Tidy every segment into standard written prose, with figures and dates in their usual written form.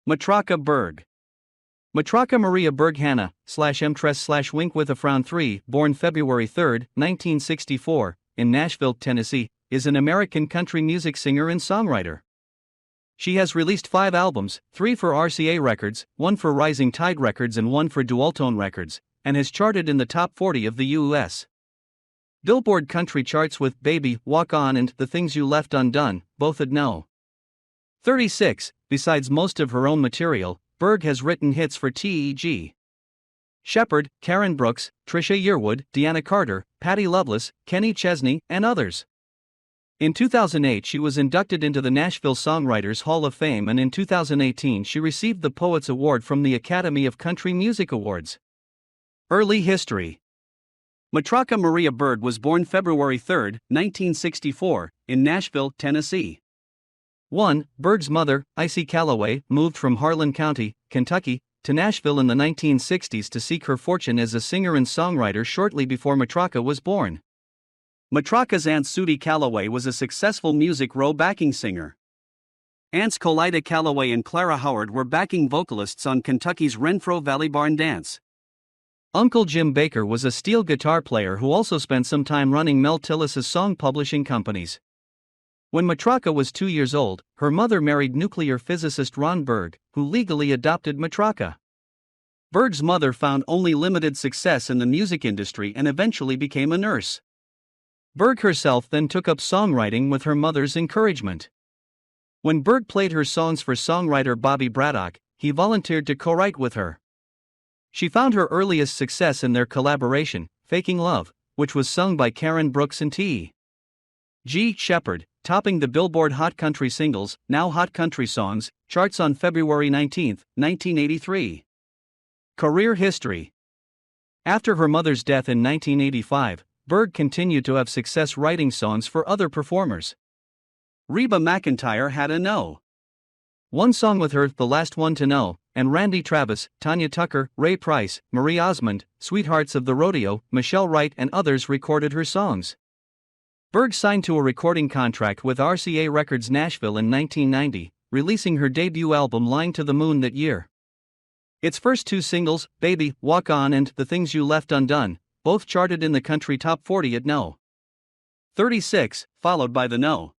Matraca Berg. Matraca Maria Berg Hannah, /M/Wink with a frown 3, born February 3, 1964, in Nashville, Tennessee, is an American country music singer and songwriter. She has released 5 albums, 3 for RCA Records, 1 for Rising Tide Records and 1 for Dualtone Records, and has charted in the top 40 of the U.S. Billboard country charts with Baby, Walk On and The Things You Left Undone, both at No. 36. Besides most of her own material, Berg has written hits for T.E.G. Shepherd, Karen Brooks, Trisha Yearwood, Deanna Carter, Patti Loveless, Kenny Chesney, and others. In 2008 she was inducted into the Nashville Songwriters Hall of Fame, and in 2018 she received the Poets Award from the Academy of Country Music Awards. Early history. Matraca Maria Berg was born February 3, 1964, in Nashville, Tennessee. 1. Berg's mother, Icy Calloway, moved from Harlan County, Kentucky, to Nashville in the 1960s to seek her fortune as a singer and songwriter shortly before Matraca was born. Matraca's aunt Sudie Calloway was a successful Music Row backing singer. Aunts Colida Calloway and Clara Howard were backing vocalists on Kentucky's Renfro Valley Barn Dance. Uncle Jim Baker was a steel guitar player who also spent some time running Mel Tillis's song publishing companies. When Matraca was 2 years old, her mother married nuclear physicist Ron Berg, who legally adopted Matraca. Berg's mother found only limited success in the music industry and eventually became a nurse. Berg herself then took up songwriting with her mother's encouragement. When Berg played her songs for songwriter Bobby Braddock, he volunteered to co-write with her. She found her earliest success in their collaboration, Faking Love, which was sung by Karen Brooks and T.G. Shepherd, topping the Billboard Hot Country Singles, Now Hot Country Songs, charts on February 19, 1983. Career history. After her mother's death in 1985, Berg continued to have success writing songs for other performers. Reba McEntire had a No. 1 song with her, The Last One to Know, and Randy Travis, Tanya Tucker, Ray Price, Marie Osmond, Sweethearts of the Rodeo, Michelle Wright and others recorded her songs. Berg signed to a recording contract with RCA Records Nashville in 1990, releasing her debut album Lying to the Moon that year. Its first 2 singles, Baby, Walk On and The Things You Left Undone, both charted in the country top 40 at No. 36, followed by the No.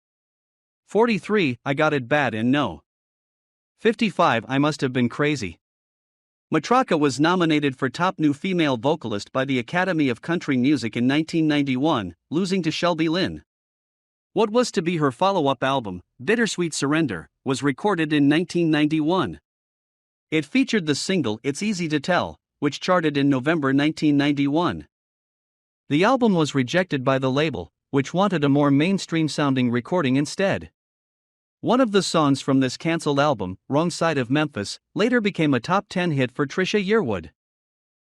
43, I Got It Bad and No. 55, I Must Have Been Crazy. Matraca was nominated for Top New Female Vocalist by the Academy of Country Music in 1991, losing to Shelby Lynne. What was to be her follow-up album, Bittersweet Surrender, was recorded in 1991. It featured the single It's Easy to Tell, which charted in November 1991. The album was rejected by the label, which wanted a more mainstream-sounding recording instead. One of the songs from this cancelled album, Wrong Side of Memphis, later became a top 10 hit for Trisha Yearwood.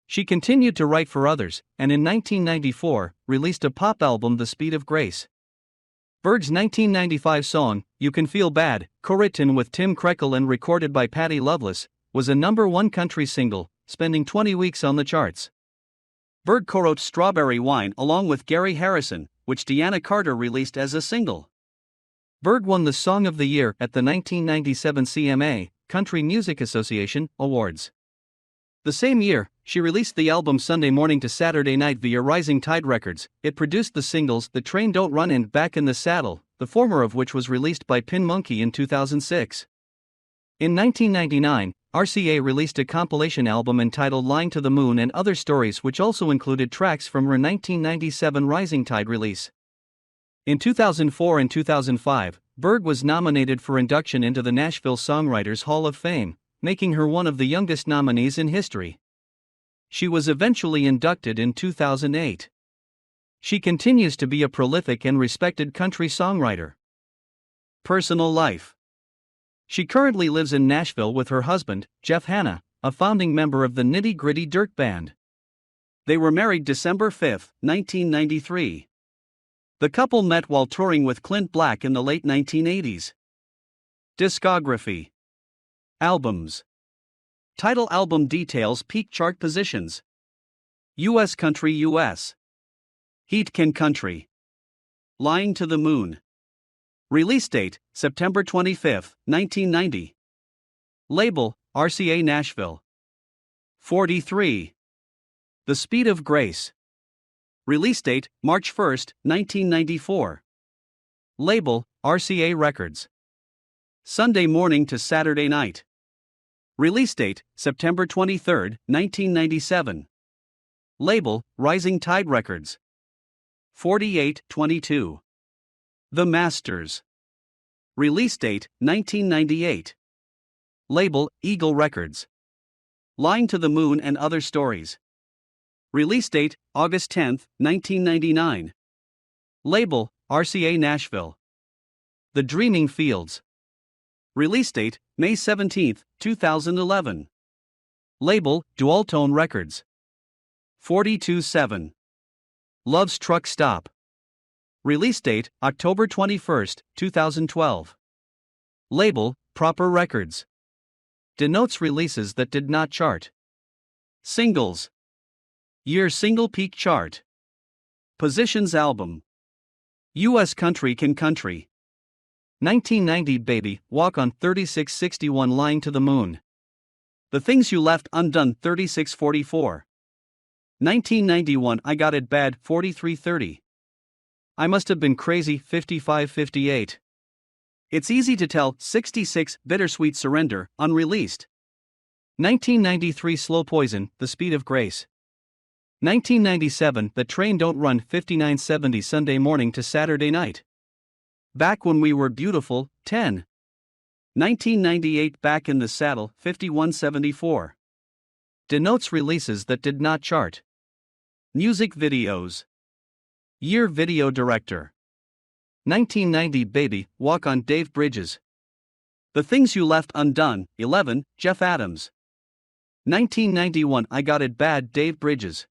She continued to write for others, and in 1994, released a pop album The Speed of Grace. Berg's 1995 song, You Can Feel Bad, co-written with Tim Krekel and recorded by Patti Loveless, was a #1 country single, spending 20 weeks on the charts. Berg co-wrote Strawberry Wine along with Gary Harrison, which Deanna Carter released as a single. Berg won the Song of the Year at the 1997 CMA, Country Music Association, Awards. The same year, she released the album Sunday Morning to Saturday Night via Rising Tide Records. It produced the singles The Train Don't Run and Back in the Saddle, the former of which was released by Pin Monkey in 2006. In 1999, RCA released a compilation album entitled Lying to the Moon and Other Stories, which also included tracks from her 1997 Rising Tide release. In 2004 and 2005, Berg was nominated for induction into the Nashville Songwriters Hall of Fame, making her one of the youngest nominees in history. She was eventually inducted in 2008. She continues to be a prolific and respected country songwriter. Personal life. She currently lives in Nashville with her husband, Jeff Hanna, a founding member of the Nitty Gritty Dirt Band. They were married December 5, 1993. The couple met while touring with Clint Black in the late 1980s. Discography. Albums. Title album details, peak chart positions. U.S. Country U.S. Heat Can Country. Lying to the Moon. Release date, September 25, 1990. Label, RCA Nashville. 43. The Speed of Grace. Release date, March 1, 1994. Label, RCA Records. Sunday morning to Saturday night. Release date, September 23, 1997. Label, Rising Tide Records. 48-22. The Masters. Release date, 1998. Label, Eagle Records. Lying to the Moon and Other Stories. Release date, August 10, 1999. Label, RCA Nashville. The Dreaming Fields. Release date, May 17, 2011. Label, Dualtone Records. 42-7. Love's Truck Stop. Release date, October 21, 2012. Label, Proper Records. Denotes releases that did not chart. Singles. Year Single Peak Chart. Positions Album. U.S. Country Can Country. 1990 Baby, Walk on 3661 Lying to the Moon. The Things You Left Undone 3644. 1991 I Got It Bad 4330. I Must Have Been Crazy 5558. It's Easy to Tell 66 Bittersweet Surrender, unreleased. 1993 Slow Poison, The Speed of Grace. 1997 The Train Don't Run 5970 Sunday morning to Saturday night. Back When We Were Beautiful 10. 1998 Back in the Saddle 5174. Denotes releases that did not chart. Music videos. Year Video Director. 1990 Baby, Walk on Dave Bridges. The Things You Left Undone 11, Jeff Adams. 1991 I Got It Bad Dave Bridges.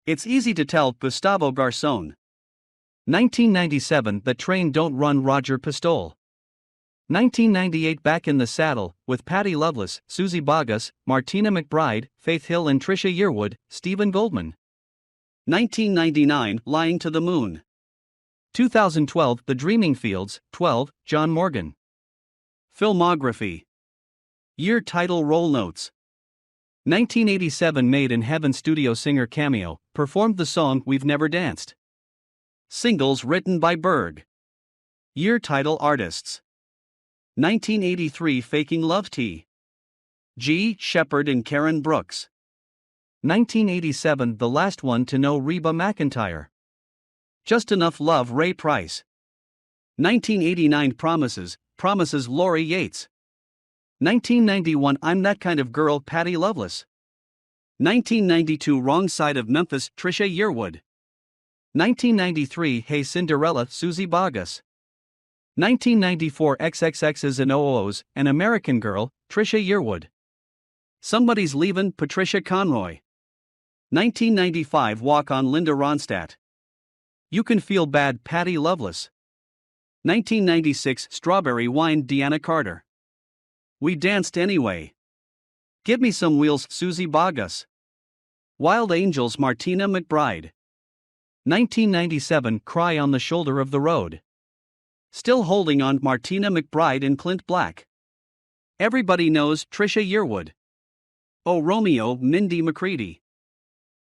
It's Easy to Tell Gustavo Garcon. 1997 The Train Don't Run Roger Pistole. 1998 Back in the Saddle, with Patty Loveless, Susie Boggess, Martina McBride, Faith Hill and Trisha Yearwood, Stephen Goldman. 1999 Lying to the Moon. 2012 The Dreaming Fields, 12, John Morgan. Filmography. Year Title Roll Notes. 1987 Made in Heaven studio singer cameo, performed the song We've Never Danced. Singles written by Berg. Year Title Artists. 1983 Faking Love Tea. G. Shepard and Karen Brooks. 1987 The Last One to Know Reba McEntire. Just Enough Love Ray Price. 1989 Promises Lori Yates. 1991 I'm That Kind of Girl Patty Loveless. 1992 Wrong Side of Memphis Trisha Yearwood. 1993 Hey Cinderella Susie Boggess. 1994 XXX's and OOO's, An American Girl, Trisha Yearwood. Somebody's Leavin' Patricia Conroy. 1995 Walk on Linda Ronstadt. You Can Feel Bad Patty Loveless. 1996 Strawberry Wine Deanna Carter. We Danced Anyway. Give Me Some Wheels Susie Boggess. Wild Angels Martina McBride. 1997 Cry on the Shoulder of the Road. Still Holding On Martina McBride and Clint Black. Everybody Knows Trisha Yearwood. Oh Romeo Mindy McCready.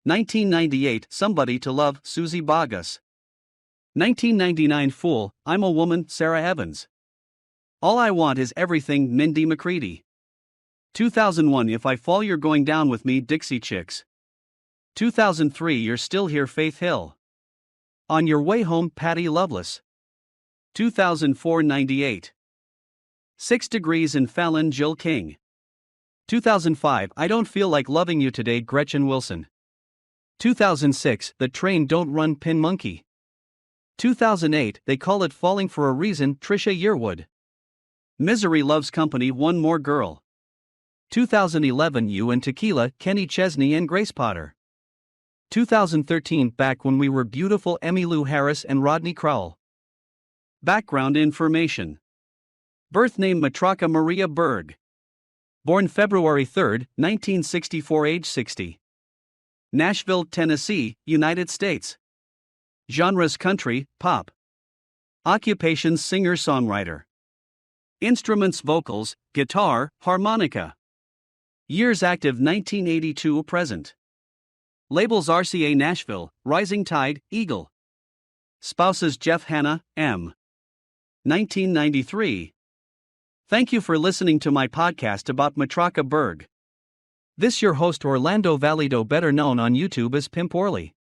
1998 Somebody to Love Susie Boggess. 1999 Fool, I'm a Woman Sarah Evans. All I Want Is Everything Mindy McCready. 2001 If I Fall You're Going Down With Me Dixie Chicks. 2003 You're Still Here Faith Hill. On Your Way Home Patty Loveless. 2004 98. 6 Degrees in Fallon Jill King. 2005 I Don't Feel Like Loving You Today Gretchen Wilson. 2006 The Train Don't Run Pin Monkey. 2008 They Call It Falling for a Reason Trisha Yearwood. Misery Loves Company One More Girl. 2011 You and Tequila Kenny Chesney and Grace Potter. 2013 Back When We Were Beautiful Emmylou Harris and Rodney Crowell. Background information. Birth name Matraca Maria Berg. Born February 3, 1964, age 60. Nashville, Tennessee, United States. Genres country, pop. Occupations singer-songwriter. Instruments: vocals, guitar, harmonica. Years active: 1982 present. Labels: RCA Nashville, Rising Tide, Eagle. Spouses: Jeff Hanna, M. 1993. Thank you for listening to my podcast about Matraca Berg. This your host Orlando Valido, better known on YouTube as Pimp Orly.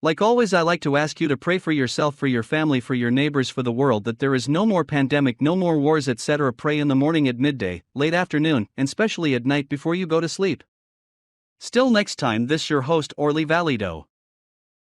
Like always, I like to ask you to pray for yourself, for your family, for your neighbors, for the world, that there is no more pandemic, no more wars, etc. Pray in the morning, at midday, late afternoon, and especially at night before you go to sleep. Still next time, this your host Orly Valido.